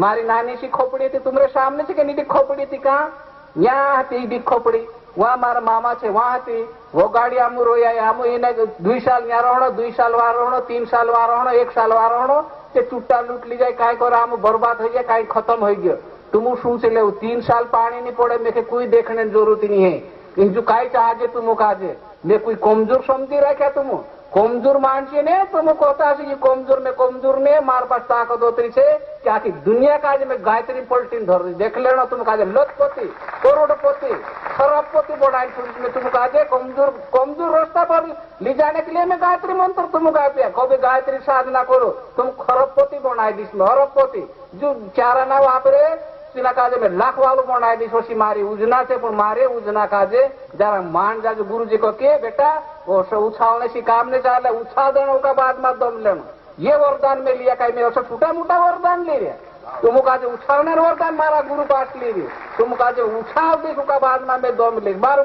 मारी नानी सी खोपड़ी थी तुम्हारे सामने से नीचे खोपड़ी थी कहाँ यहाँ थी भी खोपड़ी वहाँ मारा मामा छे वहाँ थी वो गाड़ी आमू रोया आमू इन्हें 2 साल यहाँ रहो 2 साल वहाँ रहो 3 साल वहाँ रहो 1 साल वहाँ रहो ते चुट्टा लूट ली जाए कहीं कर आमू बर्बाद हो जाए कहीं खत्म हो गया तुम शू से ले 3 साल पानी नहीं पड़े मेरे कोई देखने की जरूरत नहीं है जो कहीं चाहे तुम काजे मैं कोई कमजोर समझी रखा तुम कमजोर मानसी ने तुम कहता कि कमजोर ने मार पास ताकत होती से क्या कि दुनिया का में गायत्री पलटीन धर देख लेना तुम काजे लखपति करोड़पति खरबपति बढ़ाई में तुम काजे कमजोर रास्ता पर ले जाने के लिए मैं गायत्री मंत्र तुम गाते कभी गायत्री साधना करो तुम खरबपति बनाई दिस में अरबपति जो चारा ना वहां पर सीना काजे में लाख वालों बनाई दी सोची मारी उजना से पर मारे उजना काजे जरा मान जा जो गुरु जी को के बेटा वो सब उछालने से काम नहीं चाहे उछाल देना का बाद में दम लेना ये वरदान में लिया कहीं में ऐसा छोटा मोटा वरदान ले रहा तुम काजे उछालने वरदान मारा गुरु पास ले रही तुम काजे उछाल दे का बाद में दम ले मारो